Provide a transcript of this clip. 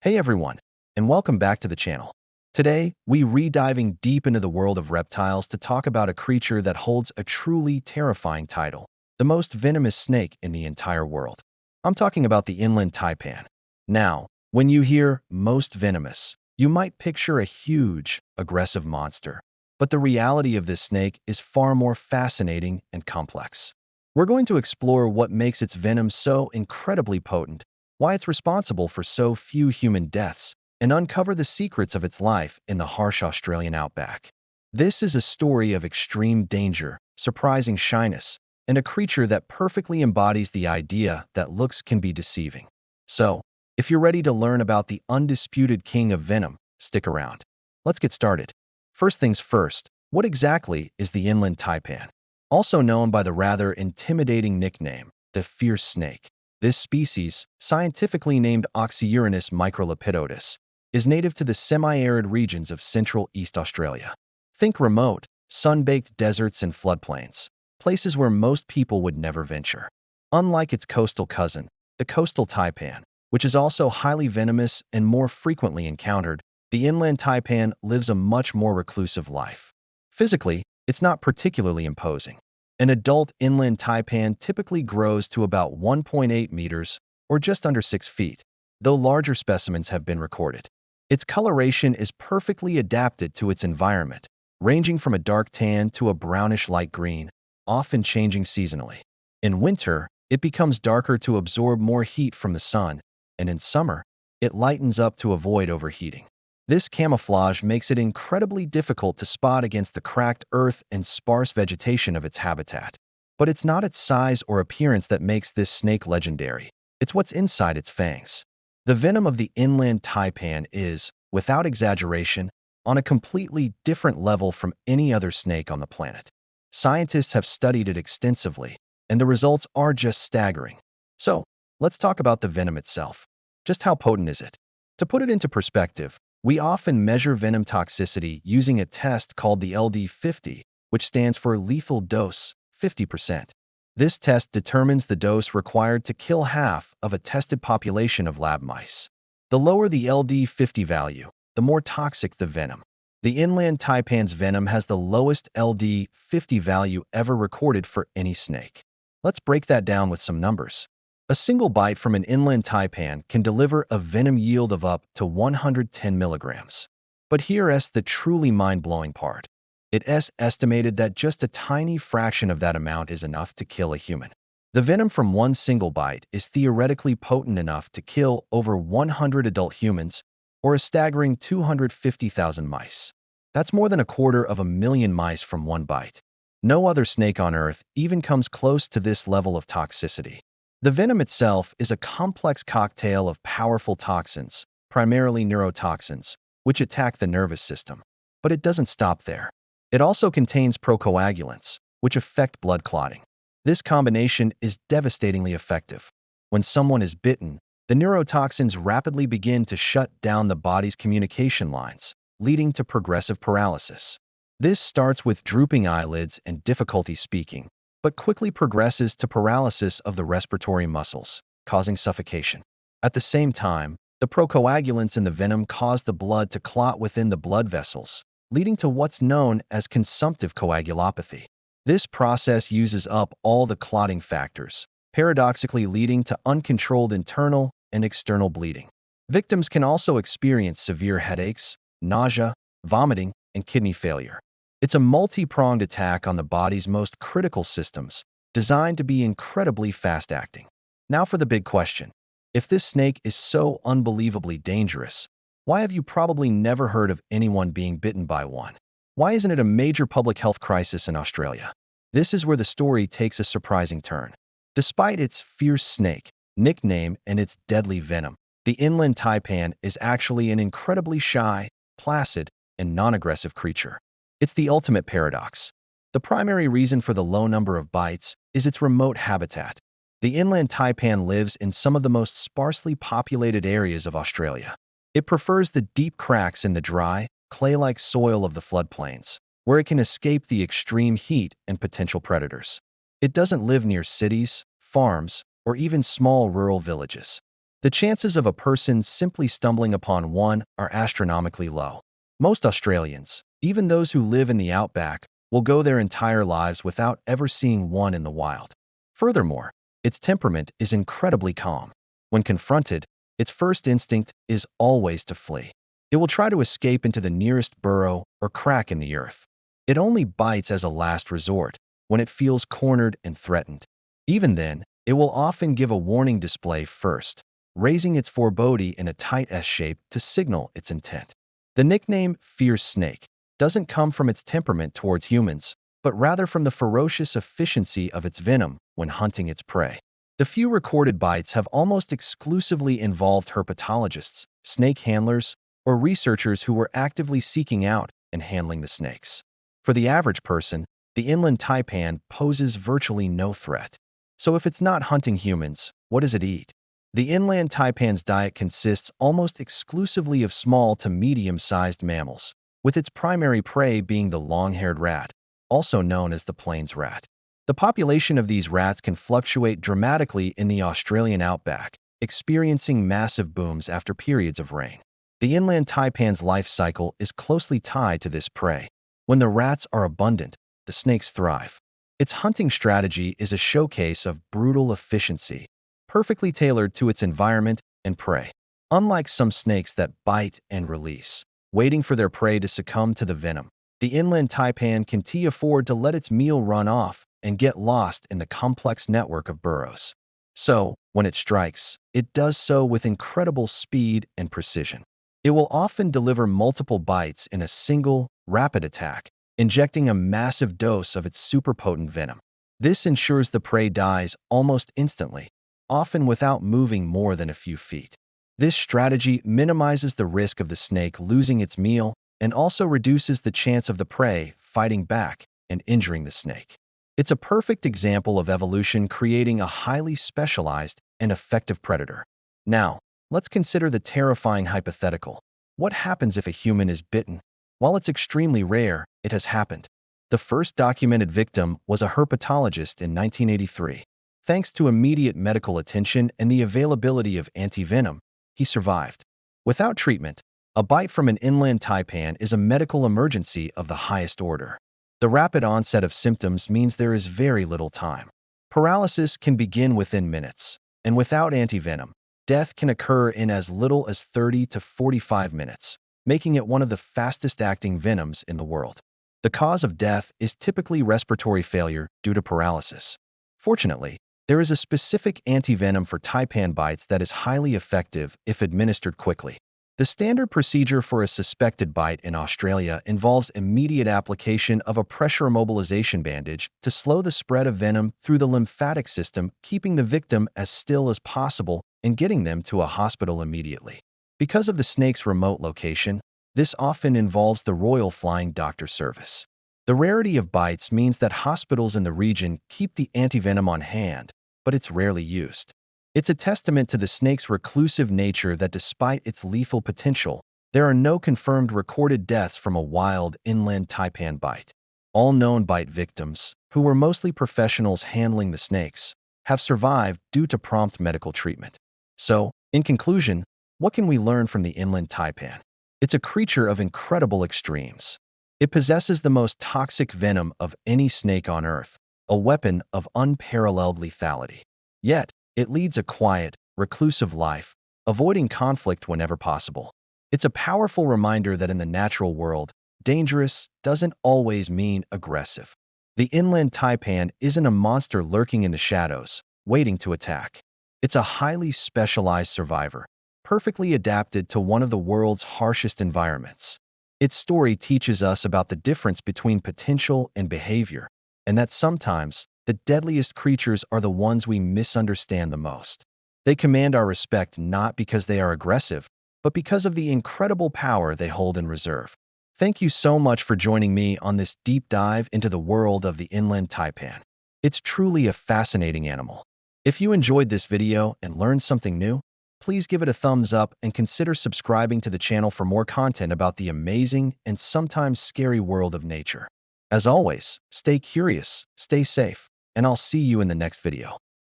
Hey everyone, and welcome back to the channel. Today, we re-diving deep into the world of reptiles to talk about a creature that holds a truly terrifying title, the most venomous snake in the entire world. I'm talking about the Inland Taipan. Now, when you hear most venomous, you might picture a huge, aggressive monster. But the reality of this snake is far more fascinating and complex. We're going to explore what makes its venom so incredibly potent, why it's responsible for so few human deaths, and uncover the secrets of its life in the harsh Australian outback. This is a story of extreme danger, surprising shyness, and a creature that perfectly embodies the idea that looks can be deceiving. So, if you're ready to learn about the undisputed king of venom, stick around. Let's get started. First things first, what exactly is the Inland Taipan? Also known by the rather intimidating nickname, the fierce snake. This species, scientifically named Oxyuranus microlepidotus, is native to the semi-arid regions of central East Australia. Think remote, sun-baked deserts and floodplains, places where most people would never venture. Unlike its coastal cousin, the coastal taipan, which is also highly venomous and more frequently encountered, the inland taipan lives a much more reclusive life. Physically, it's not particularly imposing. An adult inland taipan typically grows to about 1.8 meters, or just under 6 feet, though larger specimens have been recorded. Its coloration is perfectly adapted to its environment, ranging from a dark tan to a brownish light green, often changing seasonally. In winter, it becomes darker to absorb more heat from the sun, and in summer, it lightens up to avoid overheating. This camouflage makes it incredibly difficult to spot against the cracked earth and sparse vegetation of its habitat. But it's not its size or appearance that makes this snake legendary. It's what's inside its fangs. The venom of the inland taipan is, without exaggeration, on a completely different level from any other snake on the planet. Scientists have studied it extensively, and the results are just staggering. So, let's talk about the venom itself. Just how potent is it? To put it into perspective, we often measure venom toxicity using a test called the LD50, which stands for lethal dose, 50%. This test determines the dose required to kill half of a tested population of lab mice. The lower the LD50 value, the more toxic the venom. The inland taipan's venom has the lowest LD50 value ever recorded for any snake. Let's break that down with some numbers. A single bite from an inland taipan can deliver a venom yield of up to 110 milligrams. But here's the truly mind-blowing part. It's estimated that just a tiny fraction of that amount is enough to kill a human. The venom from one single bite is theoretically potent enough to kill over 100 adult humans, or a staggering 250,000 mice. That's more than 250,000 mice from one bite. No other snake on Earth even comes close to this level of toxicity. The venom itself is a complex cocktail of powerful toxins, primarily neurotoxins, which attack the nervous system. But it doesn't stop there. It also contains procoagulants, which affect blood clotting. This combination is devastatingly effective. When someone is bitten, the neurotoxins rapidly begin to shut down the body's communication lines, leading to progressive paralysis. This starts with drooping eyelids and difficulty speaking, but quickly progresses to paralysis of the respiratory muscles, causing suffocation. At the same time, the procoagulants in the venom cause the blood to clot within the blood vessels, leading to what's known as consumptive coagulopathy. This process uses up all the clotting factors, paradoxically leading to uncontrolled internal and external bleeding. Victims can also experience severe headaches, nausea, vomiting, and kidney failure. It's a multi-pronged attack on the body's most critical systems, designed to be incredibly fast-acting. Now for the big question. If this snake is so unbelievably dangerous, why have you probably never heard of anyone being bitten by one? Why isn't it a major public health crisis in Australia? This is where the story takes a surprising turn. Despite its fierce snake nickname and its deadly venom, the inland taipan is actually an incredibly shy, placid, and non-aggressive creature. It's the ultimate paradox. The primary reason for the low number of bites is its remote habitat. The inland taipan lives in some of the most sparsely populated areas of Australia. It prefers the deep cracks in the dry, clay-like soil of the floodplains, where it can escape the extreme heat and potential predators. It doesn't live near cities, farms, or even small rural villages. The chances of a person simply stumbling upon one are astronomically low. Most Australians, even those who live in the outback, will go their entire lives without ever seeing one in the wild. Furthermore, its temperament is incredibly calm. When confronted, its first instinct is always to flee. It will try to escape into the nearest burrow or crack in the earth. It only bites as a last resort, when it feels cornered and threatened. Even then, it will often give a warning display first, raising its forebody in a tight S shape to signal its intent. The nickname fierce snake doesn't come from its temperament towards humans, but rather from the ferocious efficiency of its venom when hunting its prey. The few recorded bites have almost exclusively involved herpetologists, snake handlers, or researchers who were actively seeking out and handling the snakes. For the average person, the inland taipan poses virtually no threat. So if it's not hunting humans, what does it eat? The inland taipan's diet consists almost exclusively of small to medium-sized mammals, with its primary prey being the long-haired rat, also known as the plains rat. The population of these rats can fluctuate dramatically in the Australian outback, experiencing massive booms after periods of rain. The inland taipan's life cycle is closely tied to this prey. When the rats are abundant, the snakes thrive. Its hunting strategy is a showcase of brutal efficiency, perfectly tailored to its environment and prey. Unlike some snakes that bite and release, waiting for their prey to succumb to the venom, the inland taipan can afford to let its meal run off and get lost in the complex network of burrows. So, when it strikes, it does so with incredible speed and precision. It will often deliver multiple bites in a single, rapid attack, injecting a massive dose of its super potent venom. This ensures the prey dies almost instantly, often without moving more than a few feet. This strategy minimizes the risk of the snake losing its meal and also reduces the chance of the prey fighting back and injuring the snake. It's a perfect example of evolution creating a highly specialized and effective predator. Now, let's consider the terrifying hypothetical. What happens if a human is bitten? While it's extremely rare, it has happened. The first documented victim was a herpetologist in 1983. Thanks to immediate medical attention and the availability of anti-venom, he survived. Without treatment, a bite from an inland taipan is a medical emergency of the highest order. The rapid onset of symptoms means there is very little time. Paralysis can begin within minutes, and without anti-venom, death can occur in as little as 30 to 45 minutes, making it one of the fastest-acting venoms in the world. The cause of death is typically respiratory failure due to paralysis. Fortunately, there is a specific anti-venom for taipan bites that is highly effective if administered quickly. The standard procedure for a suspected bite in Australia involves immediate application of a pressure immobilization bandage to slow the spread of venom through the lymphatic system, keeping the victim as still as possible and getting them to a hospital immediately. Because of the snake's remote location, this often involves the Royal Flying Doctor Service. The rarity of bites means that hospitals in the region keep the antivenom on hand, but it's rarely used. It's a testament to the snake's reclusive nature that despite its lethal potential, there are no confirmed recorded deaths from a wild inland taipan bite. All known bite victims, who were mostly professionals handling the snakes, have survived due to prompt medical treatment. So, in conclusion, what can we learn from the inland taipan? It's a creature of incredible extremes. It possesses the most toxic venom of any snake on Earth, a weapon of unparalleled lethality. Yet, it leads a quiet, reclusive life, avoiding conflict whenever possible. It's a powerful reminder that in the natural world, dangerous doesn't always mean aggressive. The inland taipan isn't a monster lurking in the shadows, waiting to attack. It's a highly specialized survivor, perfectly adapted to one of the world's harshest environments. Its story teaches us about the difference between potential and behavior, and that sometimes the deadliest creatures are the ones we misunderstand the most. They command our respect not because they are aggressive, but because of the incredible power they hold in reserve. Thank you so much for joining me on this deep dive into the world of the inland taipan. It's truly a fascinating animal. If you enjoyed this video and learned something new, please give it a thumbs up and consider subscribing to the channel for more content about the amazing and sometimes scary world of nature. As always, stay curious, stay safe, and I'll see you in the next video.